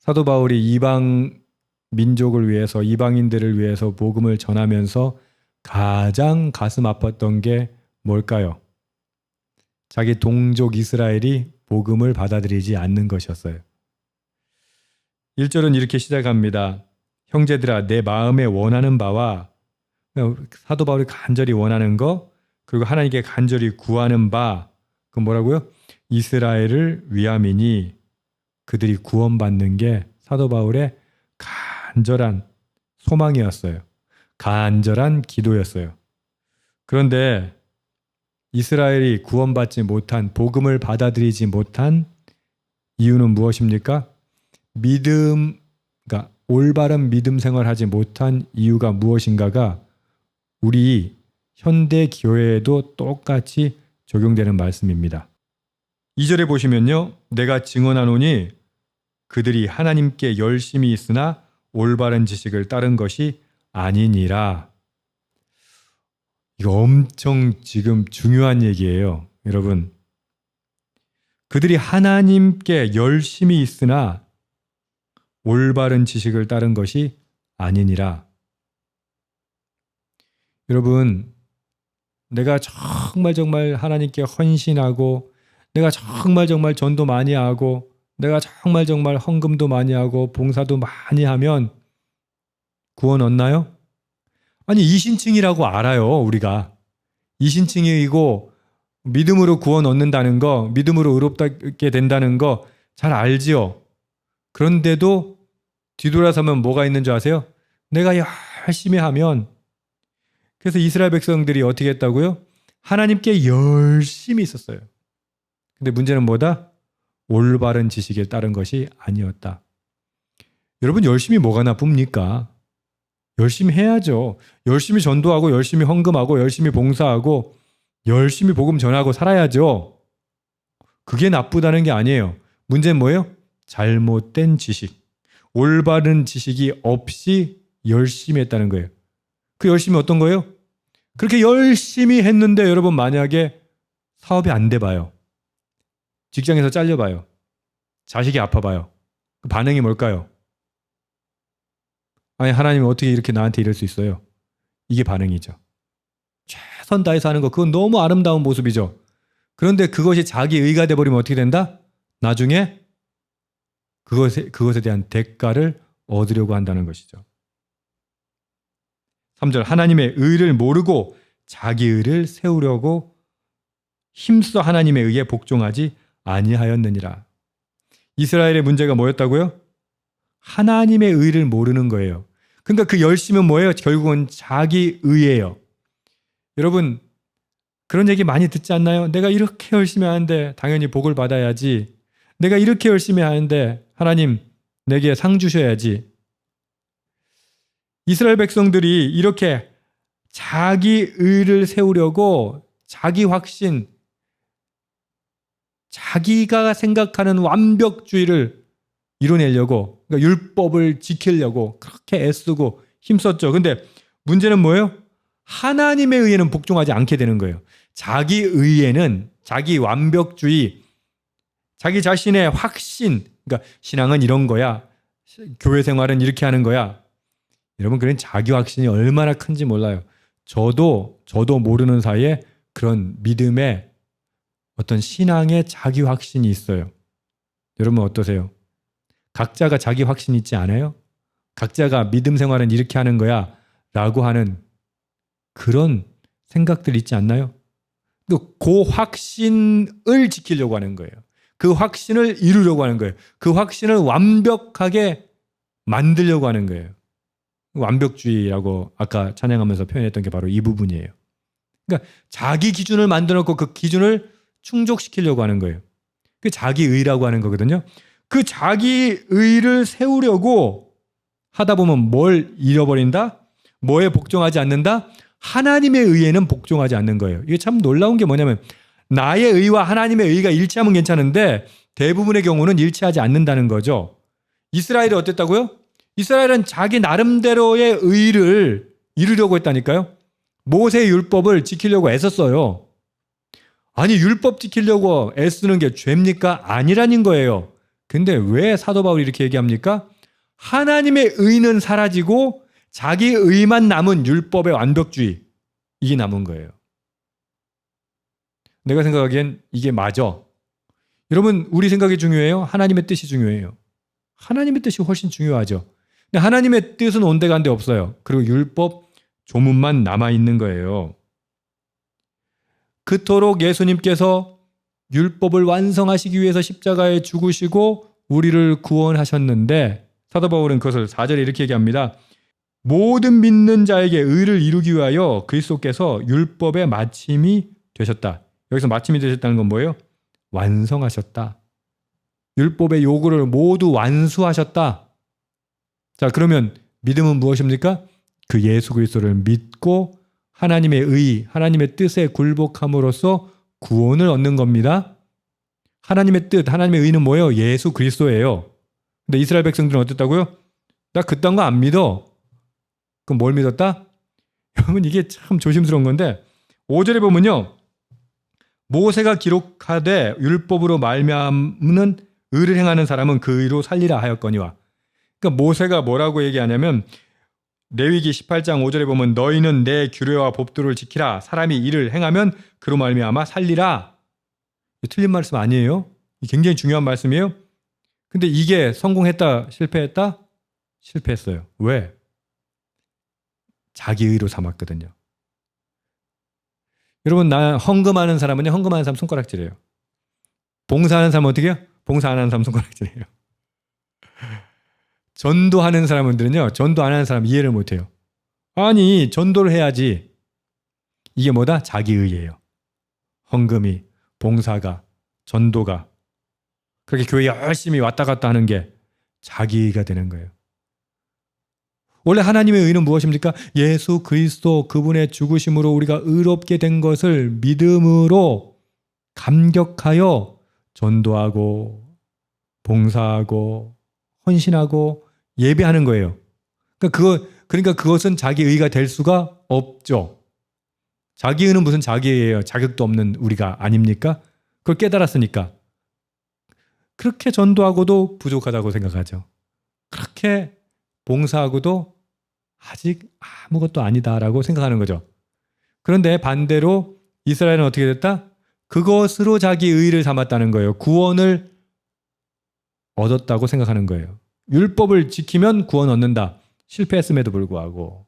사도 바울이 이방 민족을 위해서, 이방인들을 위해서 복음을 전하면서 가장 가슴 아팠던 게 뭘까요? 자기 동족 이스라엘이 복음을 받아들이지 않는 것이었어요. 1절은 이렇게 시작합니다. 형제들아, 내 마음에 원하는 바와, 사도 바울이 간절히 원하는 거, 그리고 하나님께 간절히 구하는 바, 그 뭐라고요? 이스라엘을 위함이니, 그들이 구원받는 게 사도 바울의 간절한 소망이었어요. 간절한 기도였어요. 그런데 이스라엘이 구원받지 못한, 복음을 받아들이지 못한 이유는 무엇입니까? 그러니까 올바른 믿음 생활하지 못한 이유가 무엇인가가 우리 현대 교회에도 똑같이 적용되는 말씀입니다. 2절에 보시면요. 내가 증언하노니 그들이 하나님께 열심히 있으나 올바른 지식을 따른 것이 아니니라. 이거 엄청 지금 중요한 얘기예요. 여러분, 그들이 하나님께 열심히 있으나 올바른 지식을 따른 것이 아니니라. 여러분, 내가 정말 하나님께 헌신하고, 내가 정말 전도 많이 하고, 내가 정말 헌금도 많이 하고, 봉사도 많이 하면 구원 얻나요? 아니, 이신칭이라고 알아요, 우리가. 이신칭이고 믿음으로 구원 얻는다는 거, 믿음으로 의롭게 된다는 거 잘 알지요. 그런데도 뒤돌아서면 뭐가 있는 줄 아세요? 내가 열심히 하면. 그래서 이스라엘 백성들이 어떻게 했다고요? 하나님께 열심히 있었어요. 근데 문제는 뭐다? 올바른 지식에 따른 것이 아니었다. 여러분, 열심히 뭐가 나쁩니까? 열심히 해야죠. 열심히 전도하고, 열심히 헌금하고, 열심히 봉사하고, 열심히 복음 전하고 살아야죠. 그게 나쁘다는 게 아니에요. 문제는 뭐예요? 잘못된 지식. 올바른 지식이 없이 열심히 했다는 거예요. 그 열심히 어떤 거예요? 그렇게 열심히 했는데 여러분, 만약에 사업이 안 돼 봐요. 직장에서 잘려 봐요. 자식이 아파 봐요. 그 반응이 뭘까요? 아니, 하나님이 어떻게 이렇게 나한테 이럴 수 있어요? 이게 반응이죠. 최선 다해서 하는 거, 그건 너무 아름다운 모습이죠. 그런데 그것이 자기 의가 돼버리면 어떻게 된다? 나중에 그것에 대한 대가를 얻으려고 한다는 것이죠. 3절, 하나님의 의를 모르고 자기 의를 세우려고 힘써 하나님의 의에 복종하지 아니하였느니라. 이스라엘의 문제가 뭐였다고요? 하나님의 의를 모르는 거예요. 그러니까 그 열심은 뭐예요? 결국은 자기 의예요. 여러분, 그런 얘기 많이 듣지 않나요? 내가 이렇게 열심히 하는데 당연히 복을 받아야지. 내가 이렇게 열심히 하는데 하나님 내게 상 주셔야지. 이스라엘 백성들이 이렇게 자기 의를 세우려고 자기 확신, 자기가 생각하는 완벽주의를 이뤄내려고, 그러니까 율법을 지키려고 그렇게 애쓰고 힘썼죠. 근데 문제는 뭐예요? 하나님의 의에는 복종하지 않게 되는 거예요. 자기 의에는, 자기 완벽주의, 자기 자신의 확신, 그러니까 신앙은 이런 거야, 교회 생활은 이렇게 하는 거야. 여러분, 그런 자기 확신이 얼마나 큰지 몰라요. 저도 모르는 사이에 그런 믿음의 어떤 신앙의 자기 확신이 있어요. 여러분 어떠세요? 각자가 자기 확신 있지 않아요? 각자가 믿음 생활은 이렇게 하는 거야 라고 하는 그런 생각들 있지 않나요? 그 확신을 지키려고 하는 거예요. 그 확신을 이루려고 하는 거예요. 그 확신을 완벽하게 만들려고 하는 거예요. 완벽주의라고 아까 찬양하면서 표현했던 게 바로 이 부분이에요. 그러니까 자기 기준을 만들어 놓고 그 기준을 충족시키려고 하는 거예요. 그 자기 의라고 하는 거거든요. 그 자기 의를 세우려고 하다 보면 뭘 잃어버린다? 뭐에 복종하지 않는다? 하나님의 의에는 복종하지 않는 거예요. 이게 참 놀라운 게 뭐냐면 나의 의와 하나님의 의가 일치하면 괜찮은데 대부분의 경우는 일치하지 않는다는 거죠. 이스라엘이 어땠다고요? 이스라엘은 자기 나름대로의 의를 이루려고 했다니까요. 모세의 율법을 지키려고 애썼어요. 아니, 율법 지키려고 애쓰는 게 죄입니까? 아니라는 거예요. 근데 왜 사도 바울이 이렇게 얘기합니까? 하나님의 의는 사라지고 자기 의만 남은 율법의 완벽주의, 이게 남은 거예요. 내가 생각하기엔 이게 맞아. 여러분, 우리 생각이 중요해요? 하나님의 뜻이 중요해요? 하나님의 뜻이 훨씬 중요하죠. 근데 하나님의 뜻은 온데간데 없어요. 그리고 율법 조문만 남아있는 거예요. 그토록 예수님께서 율법을 완성하시기 위해서 십자가에 죽으시고 우리를 구원하셨는데, 사도 바울은 그것을 4절에 이렇게 얘기합니다. 모든 믿는 자에게 의를 이루기 위하여 그리스도께서 율법의 마침이 되셨다. 여기서 마침이 되셨다는 건 뭐예요? 완성하셨다. 율법의 요구를 모두 완수하셨다. 자, 그러면 믿음은 무엇입니까? 그 예수 그리스도를 믿고 하나님의 의, 하나님의 뜻에 굴복함으로써 구원을 얻는 겁니다. 하나님의 뜻, 하나님의 의는 뭐예요? 예수 그리스도예요. 근데 이스라엘 백성들은 어땠다고요? 나 그딴 거 안 믿어. 그럼 뭘 믿었다? 여러분, 이게 참 조심스러운 건데 5절에 보면요, 모세가 기록하되 율법으로 말미암는 의를 행하는 사람은 그 의로 살리라 하였거니와. 그러니까 모세가 뭐라고 얘기하냐면, 레위기 18장 5절에 보면 너희는 내 규례와 법도를 지키라. 사람이 이를 행하면 그로 말미암아 살리라. 틀린 말씀 아니에요? 굉장히 중요한 말씀이에요. 근데 이게 성공했다, 실패했다? 실패했어요. 왜? 자기 의로 삼았거든요. 여러분, 나 헌금하는 사람은요, 헌금하는 사람 손가락질해요. 봉사하는 사람은 어떻게 해요? 봉사 안 하는 사람 손가락질해요. 전도하는 사람들은요, 전도 안 하는 사람 이해를 못해요. 아니, 전도를 해야지. 이게 뭐다? 자기의예요. 헌금이, 봉사가, 전도가. 그렇게 교회 열심히 왔다 갔다 하는 게 자기의가 되는 거예요. 원래 하나님의 의는 무엇입니까? 예수 그리스도 그분의 죽으심으로 우리가 의롭게 된 것을 믿음으로 감격하여 전도하고 봉사하고 헌신하고 예배하는 거예요. 그러니까 그것은 자기 의가 될 수가 없죠. 자기 의는 무슨 자기 의예요? 자격도 없는 우리가 아닙니까? 그걸 깨달았으니까. 그렇게 전도하고도 부족하다고 생각하죠. 그렇게 봉사하고도 아직 아무것도 아니다라고 생각하는 거죠. 그런데 반대로 이스라엘은 어떻게 됐다? 그것으로 자기 의를 삼았다는 거예요. 구원을 얻었다고 생각하는 거예요. 율법을 지키면 구원 얻는다. 실패했음에도 불구하고.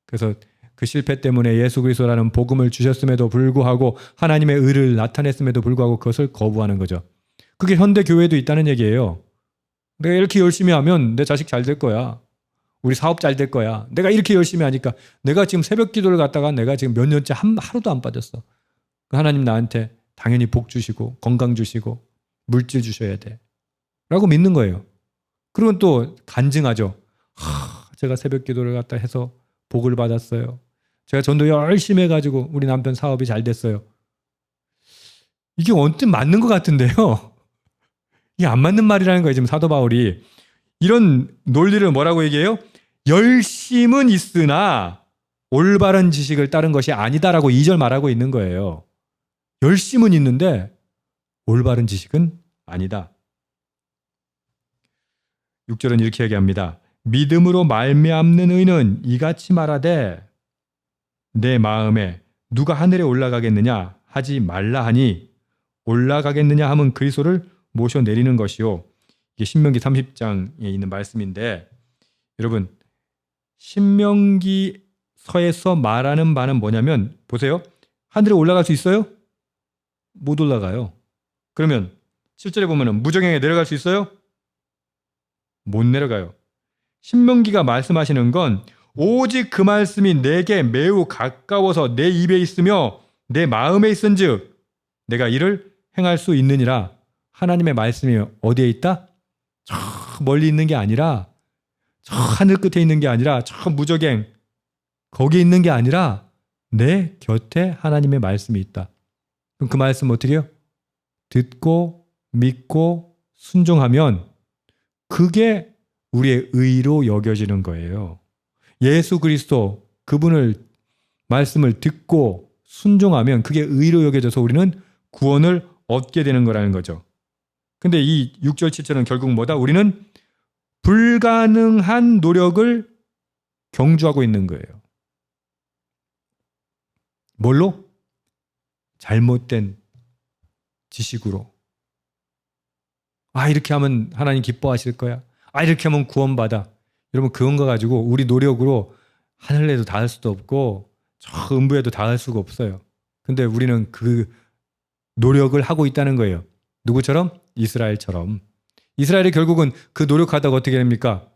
그래서 그 실패 때문에 예수 그리스도라는 복음을 주셨음에도 불구하고 하나님의 의를 나타냈음에도 불구하고 그것을 거부하는 거죠. 그게 현대 교회도 있다는 얘기예요. 내가 이렇게 열심히 하면 내 자식 잘 될 거야. 우리 사업 잘 될 거야. 내가 이렇게 열심히 하니까 내가 지금 새벽 기도를 갔다가 내가 지금 몇 년째 하루도 안 빠졌어. 하나님 나한테 당연히 복 주시고 건강 주시고 물질 주셔야 돼. 라고 믿는 거예요. 그리고 또 간증하죠. 제가 새벽 기도를 갖다 해서 복을 받았어요. 제가 전도 열심히 해가지고 우리 남편 사업이 잘 됐어요. 이게 언뜻 맞는 것 같은데요. 이게 안 맞는 말이라는 거예요. 지금 사도 바울이. 이런 논리를 뭐라고 얘기해요? 열심은 있으나 올바른 지식을 따른 것이 아니다라고 2절 말하고 있는 거예요. 열심은 있는데 올바른 지식은 아니다. 6절은 이렇게 얘기합니다. 믿음으로 말미암는 의는 이같이 말하되 내 마음에 누가 하늘에 올라가겠느냐 하지 말라 하니 올라가겠느냐 하면 그리스도를 모셔 내리는 것이요. 이게 신명기 30장에 있는 말씀인데, 여러분, 신명기서에서 말하는 바는 뭐냐면, 보세요. 하늘에 올라갈 수 있어요? 못 올라가요. 그러면 7절에 보면은 무정행에 내려갈 수 있어요? 못 내려가요. 신명기가 말씀하시는 건 오직 그 말씀이 내게 매우 가까워서 내 입에 있으며 내 마음에 있은즉 내가 이를 행할 수 있느니라. 하나님의 말씀이 어디에 있다? 저 멀리 있는 게 아니라, 저 하늘 끝에 있는 게 아니라, 저 무저갱 거기에 있는 게 아니라 내 곁에 하나님의 말씀이 있다. 그럼 그 말씀 어떻게 해요? 듣고 믿고 순종하면 그게 우리의 의로 여겨지는 거예요. 예수 그리스도 그분을 말씀을 듣고 순종하면 그게 의로 여겨져서 우리는 구원을 얻게 되는 거라는 거죠. 근데 이 6절 7절은 결국 뭐다? 우리는 불가능한 노력을 경주하고 있는 거예요. 뭘로? 잘못된 지식으로. 이렇게 하면 하나님 기뻐하실 거야. 이렇게 하면 구원받아. 여러분, 그런 거 가지고 우리 노력으로 하늘에도 닿을 수도 없고 저 음부에도 닿을 수가 없어요. 근데 우리는 그 노력을 하고 있다는 거예요. 누구처럼? 이스라엘처럼. 이스라엘이 결국은 그 노력하다가 어떻게 됩니까?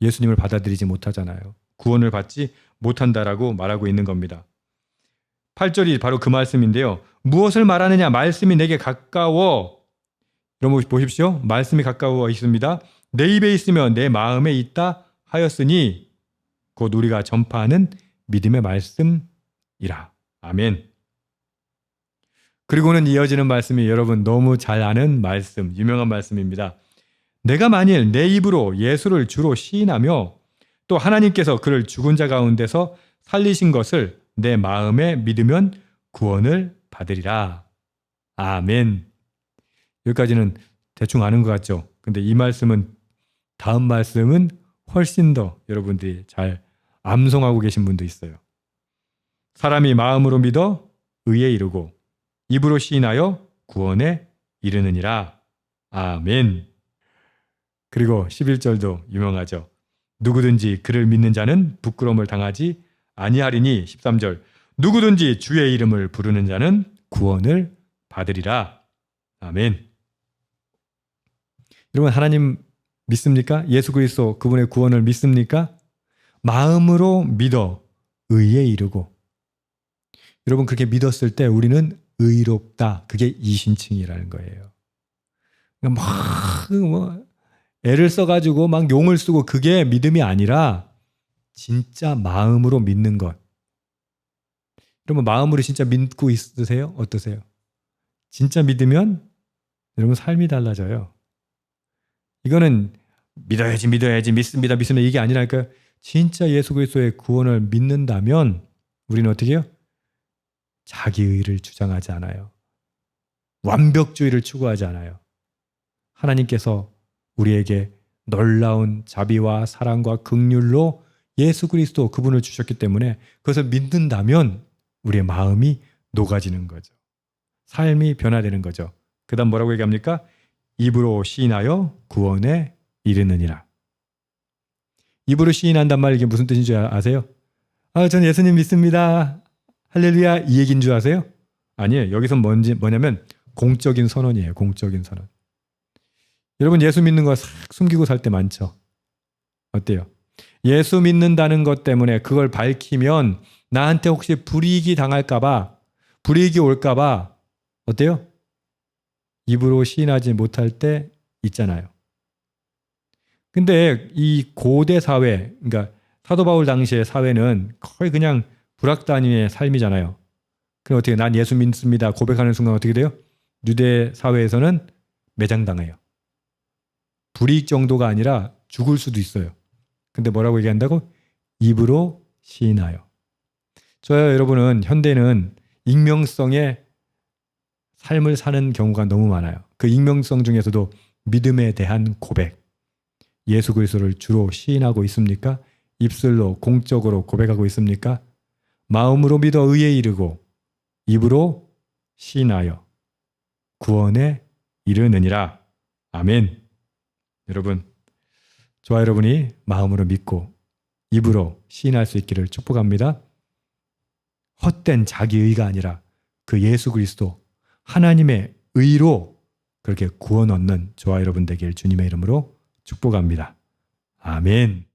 예수님을 받아들이지 못하잖아요. 구원을 받지 못한다라고 말하고 있는 겁니다. 8절이 바로 그 말씀인데요. 무엇을 말하느냐? 말씀이 내게 가까워. 여러분 보십시오. 말씀이 가까워 있습니다. 내 입에 있으며 내 마음에 있다 하였으니 곧 우리가 전파하는 믿음의 말씀이라. 아멘. 그리고는 이어지는 말씀이 여러분 너무 잘 아는 말씀, 유명한 말씀입니다. 내가 만일 내 입으로 예수를 주로 시인하며 또 하나님께서 그를 죽은 자 가운데서 살리신 것을 내 마음에 믿으면 구원을 받으리라. 아멘. 여기까지는 대충 아는 것 같죠? 근데 이 말씀은, 다음 말씀은 훨씬 더 여러분들이 잘 암송하고 계신 분도 있어요. 사람이 마음으로 믿어 의에 이르고 입으로 시인하여 구원에 이르느니라. 아멘. 그리고 11절도 유명하죠. 누구든지 그를 믿는 자는 부끄러움을 당하지 아니하리니 13절. 누구든지 주의 이름을 부르는 자는 구원을 받으리라. 아멘. 여러분, 하나님 믿습니까? 예수 그리스도 그분의 구원을 믿습니까? 마음으로 믿어 의에 이르고. 여러분, 그렇게 믿었을 때 우리는 의롭다. 그게 이신칭이라는 거예요. 막 애를 써가지고 막 용을 쓰고 그게 믿음이 아니라 진짜 마음으로 믿는 것. 여러분, 마음으로 진짜 믿고 있으세요? 어떠세요? 진짜 믿으면 여러분 삶이 달라져요. 이거는 믿어야지 믿습니다 이게 아니라니까요. 진짜 예수 그리스도의 구원을 믿는다면 우리는 어떻게 해요? 자기 의를 주장하지 않아요. 완벽주의를 추구하지 않아요. 하나님께서 우리에게 놀라운 자비와 사랑과 긍휼로 예수 그리스도 그분을 주셨기 때문에 그것을 믿는다면 우리의 마음이 녹아지는 거죠. 삶이 변화되는 거죠. 그 다음 뭐라고 얘기합니까? 입으로 시인하여 구원에 이르느니라. 입으로 시인한단 말, 이게 무슨 뜻인 줄 아세요? 전 예수님 믿습니다. 할렐루야, 이 얘기인 줄 아세요? 아니에요. 여기서 뭐냐면 공적인 선언이에요. 공적인 선언. 여러분, 예수 믿는 거 싹 숨기고 살 때 많죠? 어때요? 예수 믿는다는 것 때문에 그걸 밝히면 나한테 혹시 불이익이 당할까봐, 불이익이 올까봐 어때요? 입으로 시인하지 못할 때 있잖아요. 근데 이 고대 사회, 그러니까 사도 바울 당시의 사회는 거의 그냥 불악단위의 삶이잖아요. 그럼 어떻게, 난 예수 믿습니다 고백하는 순간 어떻게 돼요? 유대 사회에서는 매장당해요. 불이익 정도가 아니라 죽을 수도 있어요. 근데 뭐라고 얘기한다고? 입으로 시인하여. 저야 여러분은 현대는 익명성의 삶을 사는 경우가 너무 많아요. 그 익명성 중에서도 믿음에 대한 고백. 예수 그리스도를 주로 시인하고 있습니까? 입술로 공적으로 고백하고 있습니까? 마음으로 믿어 의에 이르고 입으로 시인하여 구원에 이르느니라. 아멘. 여러분, 저와 여러분이 마음으로 믿고 입으로 시인할 수 있기를 축복합니다. 헛된 자기의가 아니라 그 예수 그리스도 하나님의 의로 그렇게 구원 얻는 저와 여러분 되길 주님의 이름으로 축복합니다. 아멘.